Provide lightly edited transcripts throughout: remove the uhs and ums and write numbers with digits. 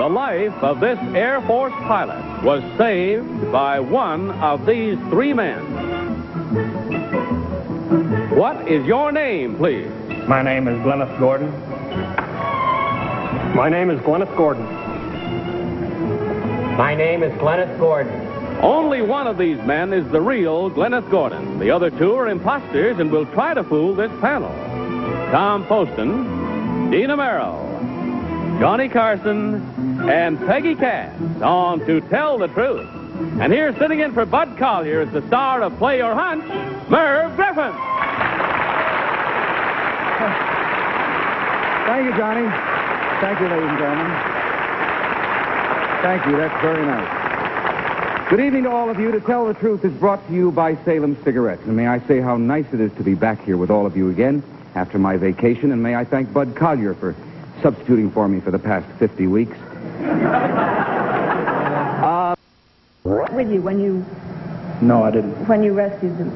The life of this Air Force pilot was saved by one of these three men. What is your name, please? My name is Glennis Gordon. My name is Glennis Gordon. My name is Glennis Gordon. Only one of these men is the real Glennis Gordon. The other two are imposters and will try to fool this panel. Tom Poston, Dina Merrill, Johnny Carson, and Peggy Cass on To Tell the Truth. And here sitting in for Bud Collier is the star of Play Your Hunch, Merv Griffin. Thank you, Johnny. Thank you, ladies and gentlemen. Thank you. That's very nice. Good evening to all of you. To Tell the Truth is brought to you by Salem Cigarettes. And may I say how nice it is to be back here with all of you again after my vacation. And may I thank Bud Collier for substituting for me for the past 50 weeks. With you when you... No, I didn't. When you rescued them.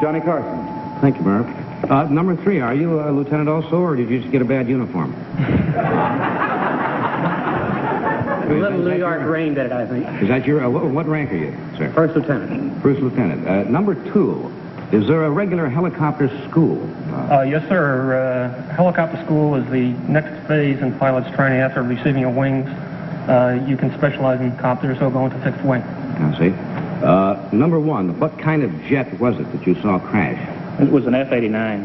Johnny Carson. Thank you, Merv. Number 3, are you a lieutenant also, or did you just get a bad uniform? A little New York rain did it, I think. Is that your... what rank are you, sir? First lieutenant. First lieutenant. Number 2, is there a regular helicopter school? Yes, sir. Helicopter school is the next phase in pilot's training after receiving your wings. You can specialize in copters or go into fixed wing. I see. Number 1, what kind of jet was it that you saw crash? It was an F-89.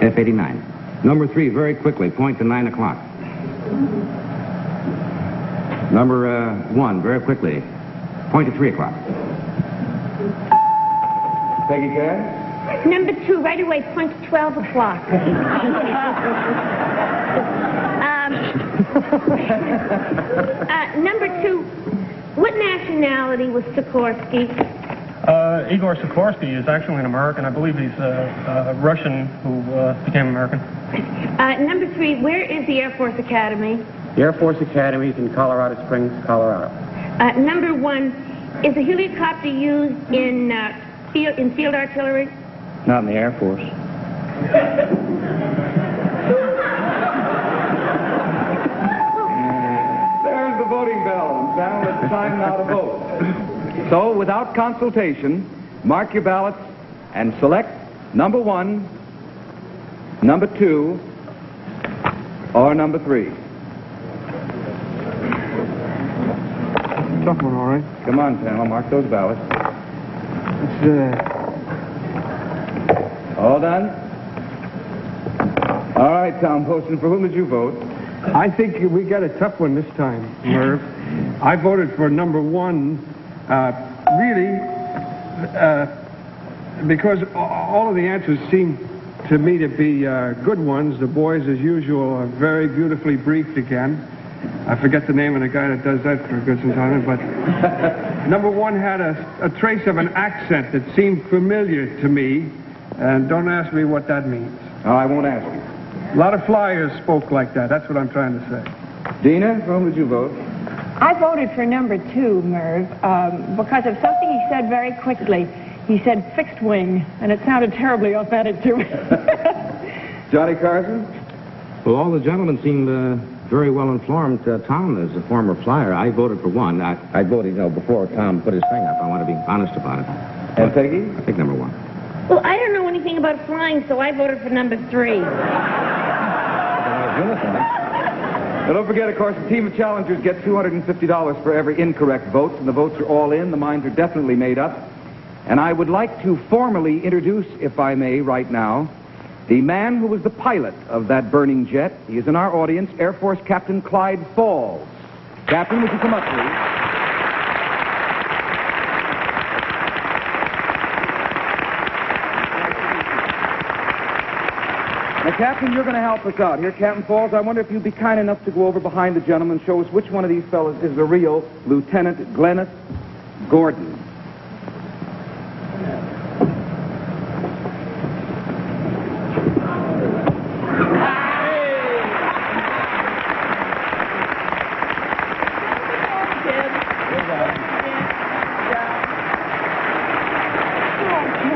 F-89. Number 3, very quickly, point to 9 o'clock. Number 1, very quickly, point to 3 o'clock. Peggy Cass? Number 2, right away, point to 12 o'clock. Number 2, what nationality was Sikorsky? Igor Sikorsky is actually an American. I believe he's a Russian who became American. Number 3, where is the Air Force Academy? The Air Force Academy is in Colorado Springs, Colorado. Number 1, is a helicopter used in field artillery? Not in the Air Force. There's the voting bell. Sound it's time now to vote. So, without consultation, mark your ballots and select number 1, number 2, or number 3. Tough one, all right. Come on, panel, mark those ballots. All done? All right, Tom Poston, for whom did you vote? I think we got a tough one this time, Merv. I voted for number 1, because all of the answers seem to me to be good ones. The boys, as usual, are very beautifully briefed again. I forget the name of the guy that does that for a good time, but number 1 had a trace of an accent that seemed familiar to me, and don't ask me what that means. Oh, I won't ask you. A lot of flyers spoke like that. That's what I'm trying to say. Dina, for whom did you vote? I voted for number 2, Merv, because of something he said very quickly. He said fixed wing, and it sounded terribly authentic to me. Johnny Carson? Well, all the gentlemen seemed very well informed. Tom is a former flyer. I voted for 1. I voted, before Tom put his thing up. I want to be honest about it. And Peggy? I think number 1. Well, I don't know anything about flying, so I voted for number 3. Now, don't forget, of course, the team of challengers get $250 for every incorrect vote, and the votes are all in. The minds are definitely made up. And I would like to formally introduce, if I may, right now, the man who was the pilot of that burning jet. He is in our audience, Air Force Captain Clyde Falls. Captain, would you come up, please? Now, Captain, you're going to help us out here. Captain Falls, I wonder if you'd be kind enough to go over behind the gentleman, show us which one of these fellas is the real Lieutenant Glennis Gordon.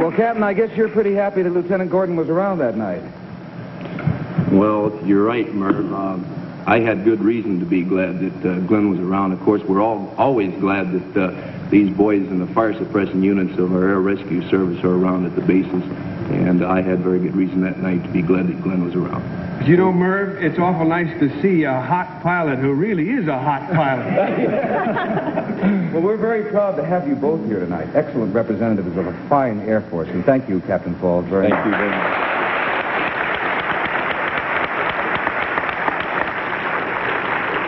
Well, Captain, I guess you're pretty happy that Lieutenant Gordon was around that night. Well, you're right, Merv. I had good reason to be glad that Glenn was around. Of course, we're always glad that these boys in the fire suppression units of our air rescue service are around at the bases, and I had very good reason that night to be glad that Glenn was around. You know, Merv, it's awful nice to see a hot pilot who really is a hot pilot. Well, we're very proud to have you both here tonight. Excellent representatives of a fine Air Force. And thank you, Captain Falls, very much. Thank you very much.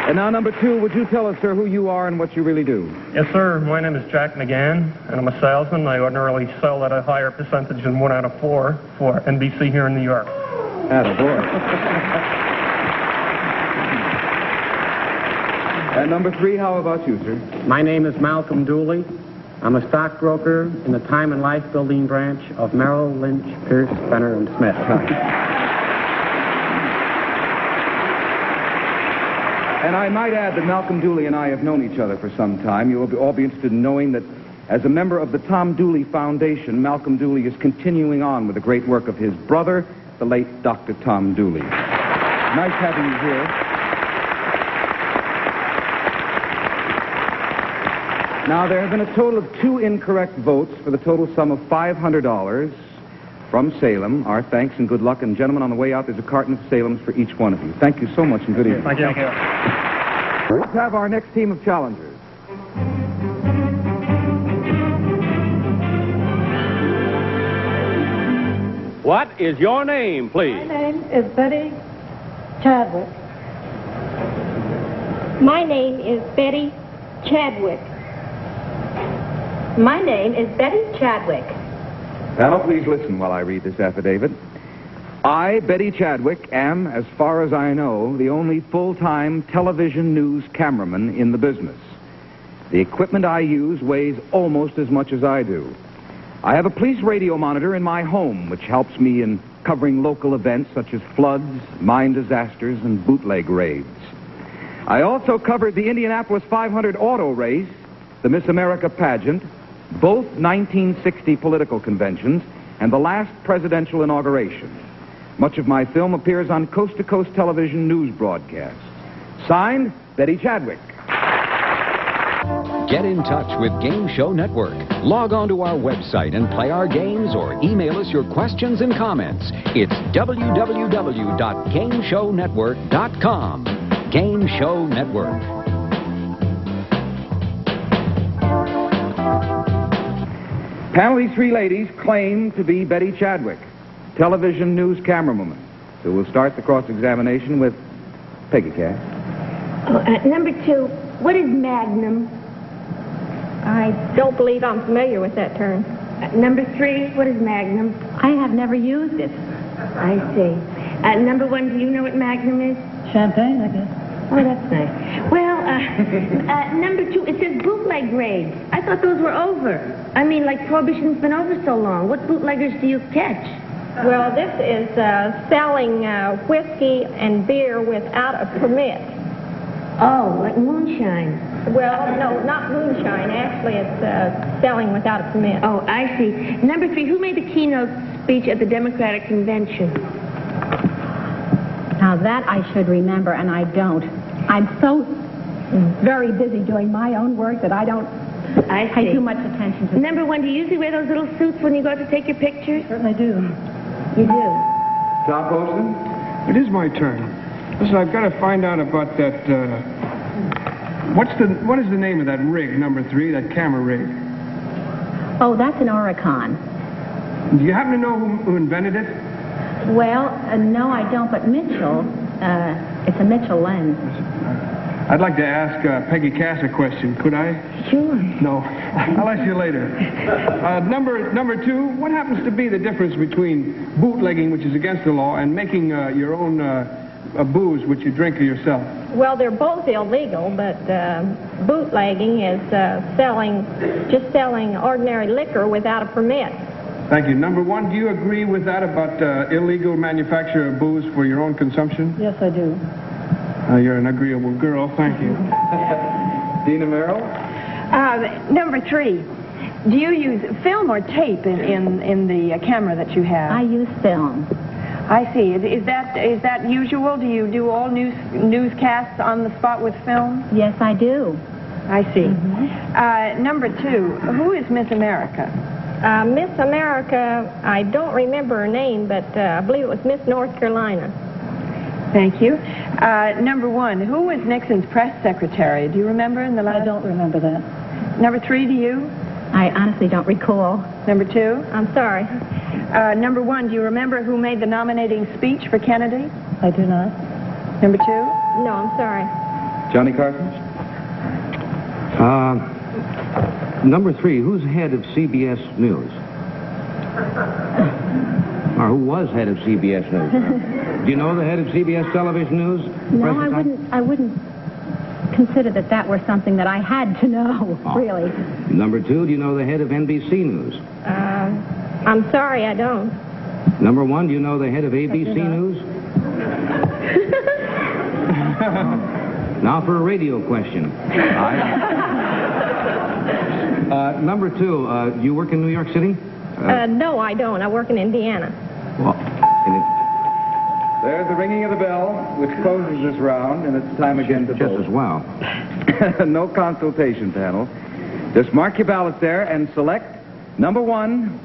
And now, number 2, would you tell us, sir, who you are and what you really do? Yes, sir. My name is Jack McGann, and I'm a salesman. I ordinarily sell at a higher percentage than 1 out of 4 for NBC here in New York. Attaboy. And number 3, how about you, sir? My name is Malcolm Dooley. I'm a stockbroker in the Time and Life Building branch of Merrill Lynch, Pierce, Fenner, and Smith. And I might add that Malcolm Dooley and I have known each other for some time. You will all be interested in knowing that as a member of the Tom Dooley Foundation, Malcolm Dooley is continuing on with the great work of his brother, the late Dr. Tom Dooley. Nice having you here. Now, there have been a total of 2 incorrect votes for the total sum of $500 from Salem. Our thanks and good luck. And gentlemen, on the way out, there's a carton of Salems for each one of you. Thank you so much and good evening. Thank you. Let's have our next team of challengers. What is your name, please? My name is Betty Chadwick. My name is Betty Chadwick. My name is Betty Chadwick. Panel, please listen while I read this affidavit. I, Betty Chadwick, am, as far as I know, the only full-time television news cameraman in the business. The equipment I use weighs almost as much as I do. I have a police radio monitor in my home, which helps me in covering local events such as floods, mine disasters, and bootleg raids. I also covered the Indianapolis 500 auto race, the Miss America pageant, both 1960 political conventions, and the last presidential inauguration. Much of my film appears on coast-to-coast television news broadcasts. Signed, Betty Chadwick. Get in touch with Game Show Network. Log on to our website and play our games or email us your questions and comments. It's www.gameshownetwork.com. Game Show Network. Panel, these 3 ladies claim to be Betty Chadwick, television news camerawoman. So we'll start the cross-examination with Peggy Cass. Number 2, what is Magnum? I don't believe I'm familiar with that term. Number 3, what is Magnum? I have never used it. I see. Number 1, do you know what Magnum is? Champagne, I guess. Oh, that's nice. Well, number 2, it says bootleg raids. I thought those were over. I mean, like Prohibition's been over so long. What bootleggers do you catch? Well, this is selling whiskey and beer without a permit. Oh, like moonshine. Well, no, not moonshine. Actually, it's selling without a permit. Oh, I see. Number 3, who made the keynote speech at the Democratic Convention? Now, that I should remember, and I don't. I'm so very busy doing my own work that I don't pay too much attention to. Number 1, do you usually wear those little suits when you go out to take your pictures? Certainly do. You do? Tom Poston? It is my turn. Listen, I've got to find out about that, what is the name of that rig, number 3, that camera rig? Oh, that's an Oricon. Do you happen to know who invented it? Well, no, I don't, but Mitchell, it's a Mitchell lens. I'd like to ask Peggy Cass a question. Could I? Sure. No. I'll ask you later. Number 2, what happens to be the difference between bootlegging, which is against the law, and making your own booze, which you drink yourself? Well, they're both illegal, but bootlegging is just selling ordinary liquor without a permit. Thank you. Number 1, do you agree with that about illegal manufacture of booze for your own consumption? Yes, I do. You're an agreeable girl. Thank you. Dina Merrill? Number 3, do you use film or tape in the camera that you have? I use film. I see. Is that usual? Do you do all newscasts on the spot with film? Yes, I do. I see. Number 2, who is Miss America? Miss America, I don't remember her name, but I believe it was Miss North Carolina. Thank you. Number 1, who was Nixon's press secretary? Do you remember in the last? I don't remember that. Number 3, do you? I honestly don't recall. Number 2? I'm sorry. Number 1, do you remember who made the nominating speech for Kennedy? I do not. Number 2? No, I'm sorry. Johnny Carson? Number 3, who's head of CBS News? Or who was head of CBS News? Do you know the head of CBS Television News? No, I wouldn't consider that were something that I had to know, really. Number 2, do you know the head of NBC News? I'm sorry, I don't. Number 1, do you know the head of ABC News? Now for a radio question. Number 2, you work in New York City? No, I don't. I work in Indiana. Well, There's the ringing of the bell, which closes this round, and it's time again to vote. just as well. No consultation, panel. Just mark your ballots there and select number 1,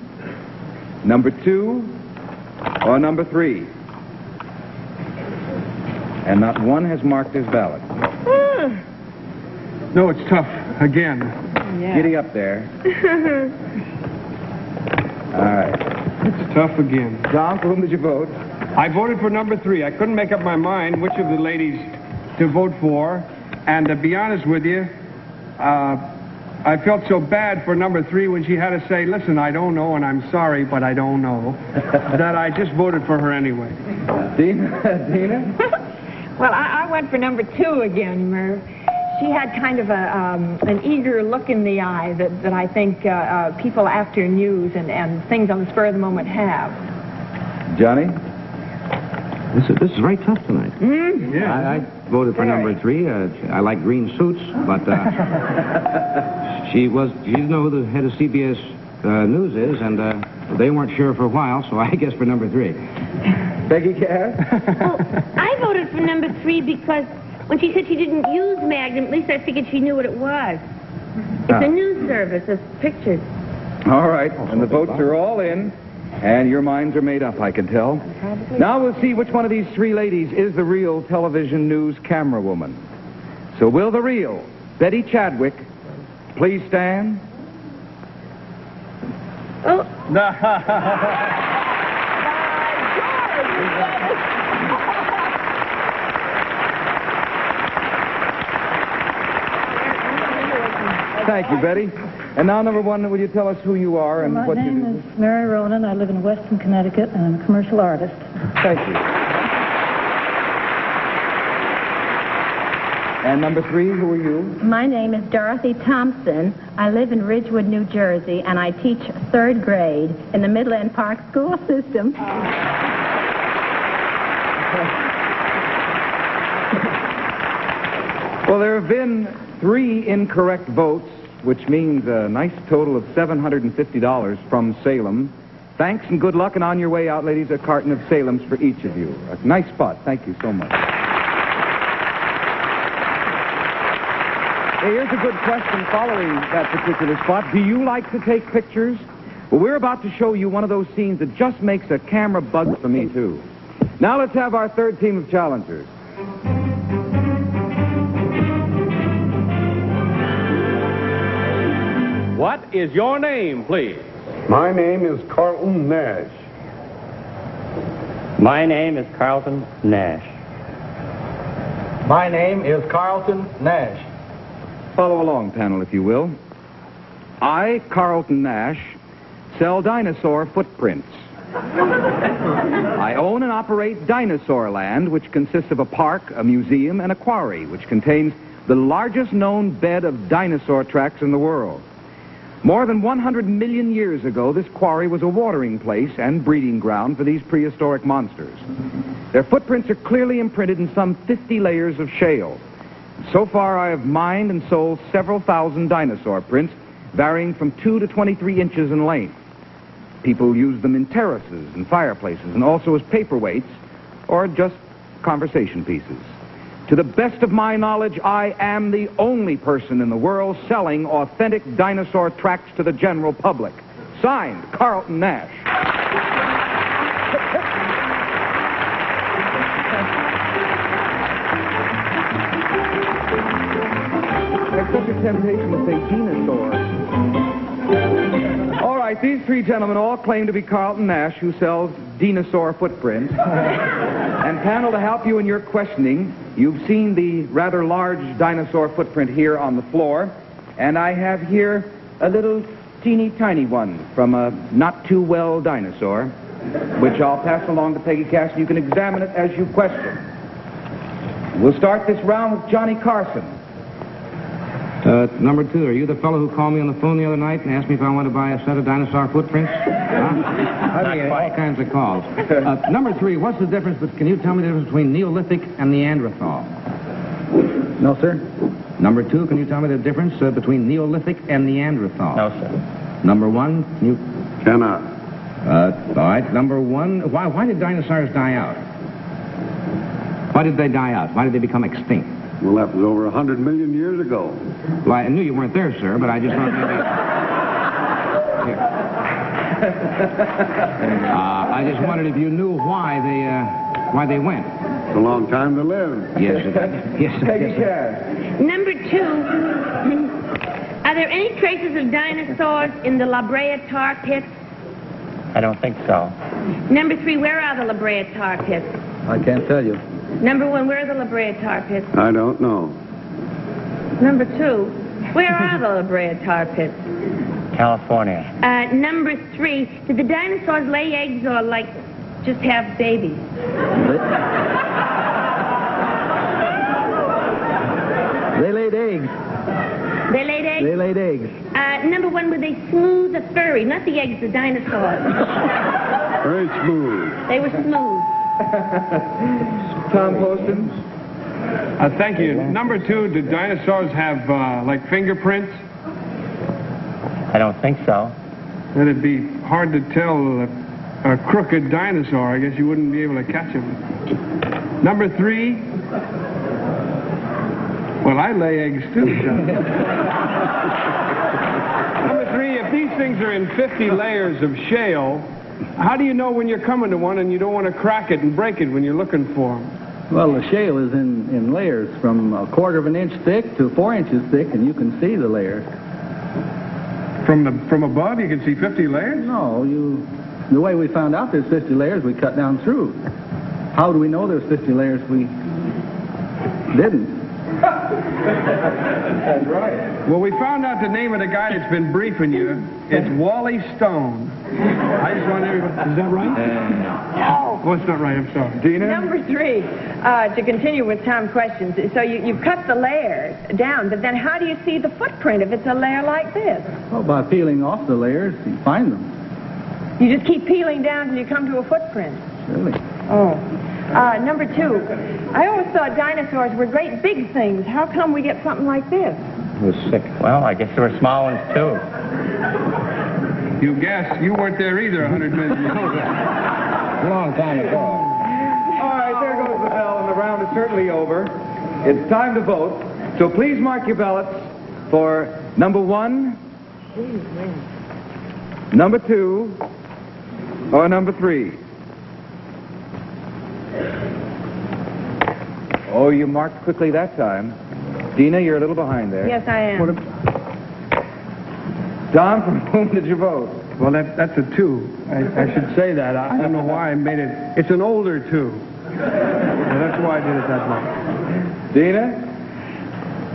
number 2, or number 3. And not one has marked his ballot. No, it's tough. Again. Yeah. Giddy up there. All right. It's tough again. Tom, for whom did you vote? I voted for number 3. I couldn't make up my mind which of the ladies to vote for. And to be honest with you, I felt so bad for number 3 when she had to say, listen, I don't know, and I'm sorry, but I don't know, that I just voted for her anyway. Dina? Well, I went for number 2 again, Merv. She had kind of an eager look in the eye that I think people after news and things on the spur of the moment have. Johnny? This is very tough tonight. Yeah. I voted for number 3. I like green suits, but she didn't know who the head of CBS News is, and they weren't sure for a while, so I guess for number 3. Peggy Cass? Oh, I voted for number 3 because when she said she didn't use Magnum, at least I figured she knew what it was. It's a news service of pictures. All right, and the votes are all in, and your minds are made up, I can tell. Now we'll see which one of these 3 ladies is the real television news camera woman. So will the real Betty Chadwick please stand? Oh. Thank you, Betty. And now, number 1, will you tell us who you are and what you do? My name is Mary Ronan. I live in Weston, Connecticut, and I'm a commercial artist. Thank you. And number 3, who are you? My name is Dorothy Thompson. I live in Ridgewood, New Jersey, and I teach 3rd grade in the Midland Park school system. Well, there have been 3 incorrect votes, which means a nice total of $750 from Salem. Thanks and good luck, and on your way out, ladies, a carton of Salem's for each of you. A nice spot. Thank you so much. Hey, here's a good question following that particular spot. Do you like to take pictures? Well, we're about to show you one of those scenes that just makes a camera bug for me, too. Now let's have our 3rd team of challengers. What is your name, please? My name is Carlton Nash. My name is Carlton Nash. My name is Carlton Nash. Follow along, panel, if you will. I, Carlton Nash, sell dinosaur footprints. I own and operate Dinosaur Land, which consists of a park, a museum, and a quarry, which contains the largest known bed of dinosaur tracks in the world. More than 100 million years ago, this quarry was a watering place and breeding ground for these prehistoric monsters. Their footprints are clearly imprinted in some 50 layers of shale. So far, I have mined and sold several thousand dinosaur prints, varying from 2 to 23 inches in length. People use them in terraces and fireplaces, and also as paperweights or just conversation pieces. To the best of my knowledge, I am the only person in the world selling authentic dinosaur tracks to the general public. Signed, Carlton Nash. It's such a temptation to say dinosaur. All right, these three gentlemen all claim to be Carlton Nash, who sells dinosaur footprints. And panel, to help you in your questioning, you've seen the rather large dinosaur footprint here on the floor, and I have here a little teeny tiny one from a not-too-well dinosaur, which I'll pass along to Peggy Cash, and you can examine it as you question. We'll start this round with Johnny Carson. Number 2, are you the fellow who called me on the phone the other night and asked me if I wanted to buy a set of dinosaur footprints? I get all kinds of calls. Number 3, what's the difference, can you tell me the difference between Neolithic and Neanderthal? No, sir. Number 2, can you tell me the difference between Neolithic and Neanderthal? No, sir. Number 1, can you... Cannot. All right, number 1, why did dinosaurs die out? Why did they die out? Why did they become extinct? Well, that was over 100 million years ago. Well, I knew you weren't there, sir, but I just thought maybe... I just wondered if you knew why they went. It's a long time to live. Yes, yes. Peggy Cash. Number 2, are there any traces of dinosaurs in the La Brea tar pits? I don't think so. Number 3, where are the La Brea tar pits? I can't tell you. Number 1, where are the La Brea tar pits? I don't know. Number 2, where are the La Brea tar pits? California. Number 3, did the dinosaurs lay eggs or, like, just have babies? They laid eggs. They laid eggs? They laid eggs. Number 1, were they smooth or furry? Not the eggs, the dinosaurs. Very smooth. They were smooth. Tom Poston. Thank you. Number 2, did dinosaurs have, like, fingerprints? I don't think so. Then it'd be hard to tell a crooked dinosaur. I guess you wouldn't be able to catch him. Number 3, well, I lay eggs, too. Number 3, if these things are in 50 layers of shale, how do you know when you're coming to one and you don't want to crack it and break it when you're looking for them? Well, the shale is in layers from 1/4 of an inch thick to 4 inches thick, and you can see the layers. From above, you can see 50 layers? No, the way we found out there's 50 layers, we cut down through. How do we know there's 50 layers? We didn't. That's right. Well, we found out the name of the guy that's been briefing you. It's Wally Stone. I just want everybody... Is that right? No. Oh, it's not right. I'm sorry. Dina? Number 3, to continue with Tom's questions. So you cut the layers down, but then how do you see the footprint if it's a layer like this? Well, by peeling off the layers, you find them. You just keep peeling down till you come to a footprint. Really? Oh. Number 2, I always thought dinosaurs were great big things. How come we get something like this? It was sick. Well, I guess there were small ones, too. You guess. You weren't there either 100 minutes ago. A long time ago. All right, there goes the bell, and the round is certainly over. It's time to vote. So please mark your ballots for number 1, number 2, or number 3. Oh, you marked quickly that time. Dina, you're a little behind there. Yes, I am. Don, from whom did you vote? Well, that's a 2. I should say that. I don't know why I made it. It's an older 2. That's why I did it that way. Dina?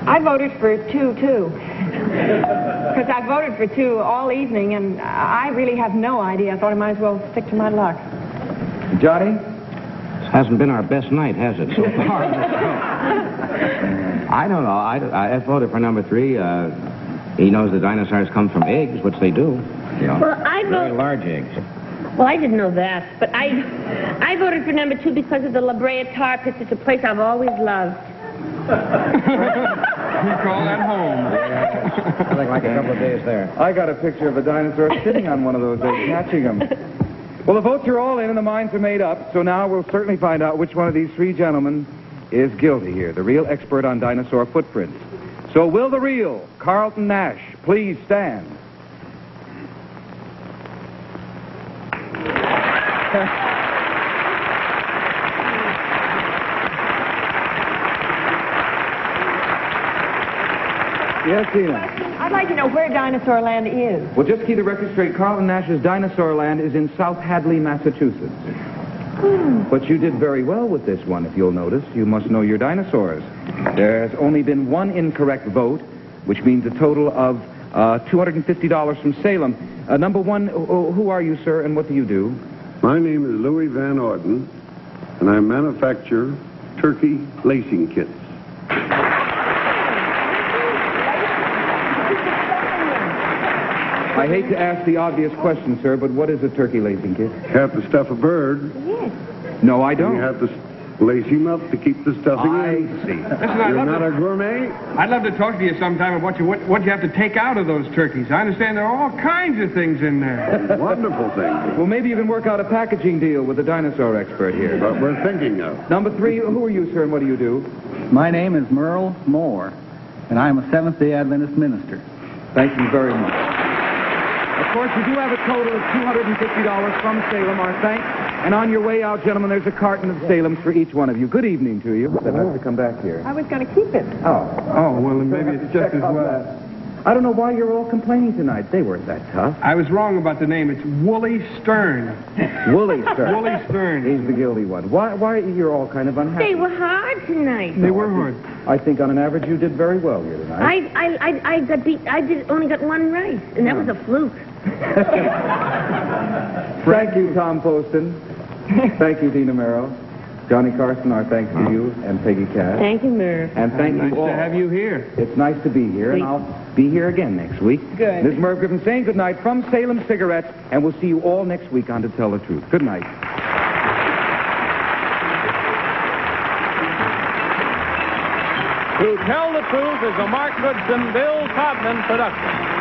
I voted for 2, too. Because I voted for 2 all evening, and I really have no idea. I thought I might as well stick to my luck. Johnny? This hasn't been our best night, has it, so far? I don't know. I voted for number 3. He knows the dinosaurs come from eggs, which they do. You know, Well, I very vote... large eggs. Well, I didn't know that, but I voted for number 2 because of the La Brea tar pits. It's a place I've always loved. We call that home. I think like a couple of days there. I got a picture of a dinosaur sitting on one of those eggs, catching them. Well, the votes are all in and the minds are made up, so now we'll certainly find out which one of these three gentlemen is guilty here, the real expert on dinosaur footprints. So will the real Carlton Nash please stand? Yes, Tina. I'd like to know where Dinosaur Land is. Well, just keep the record straight. Carlton Nash's Dinosaur Land is in South Hadley, Massachusetts. But you did very well with this one, if you'll notice. You must know your dinosaurs. There's only been one incorrect vote, which means a total of $250 from Salem. Number one, who are you, sir, and what do you do? My name is Louis Van Orden, and I manufacture turkey lacing kits. I hate to ask the obvious question, sir, but what is a turkey lacing kit? You have to stuff a bird. Yes. No, I don't. You have to lace him up to keep the stuffing in. I see. Listen, You're not a gourmet? I'd love to talk to you sometime about what you have to take out of those turkeys. I understand there are all kinds of things in there. Wonderful things. Well, maybe you can work out a packaging deal with the dinosaur expert here. But we're thinking of. Number three, who are you, sir, and what do you do? My name is Merle Moore, and I am a Seventh-day Adventist minister. Thank you very much. Of course, you do have a total of $250 from Salem, our thanks. And on your way out, gentlemen, there's a carton of Salem's for each one of you. Good evening to you. I'd have to come back here. I was going to keep it. Oh, well, then maybe it's just as well. I don't know why you're all complaining tonight. They weren't that tough. I was wrong about the name. It's Wooly Stern. Wooly Stern. Wooly Stern. He's the guilty one. Why you're all kind of unhappy? They were hard tonight. They were hard. I think on an average you did very well here tonight. I got beat. Only got one right, and that was a fluke. Thank you, Tom Poston. Thank you, Dina Merrill. Johnny Carson, our thanks to you, and Peggy Cass. Thank you, Merv. And thank Nice you all. to have you here. It's nice to be here, and I'll be here again next week. Good. This is Merv Griffin saying good night from Salem Cigarettes, and we'll see you all next week on To Tell the Truth. Good night. To Tell the Truth is a Mark Goodson, Bill Codman production.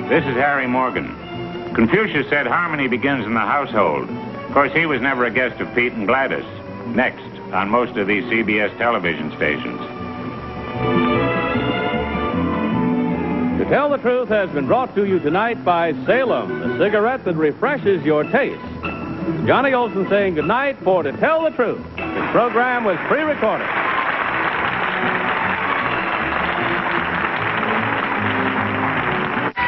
This is Harry Morgan. Confucius said harmony begins in the household. Of course, he was never a guest of Pete and Gladys. Next, on most of these CBS television stations. To Tell the Truth has been brought to you tonight by Salem, the cigarette that refreshes your taste. Johnny Olson saying goodnight for To Tell the Truth. This program was pre-recorded.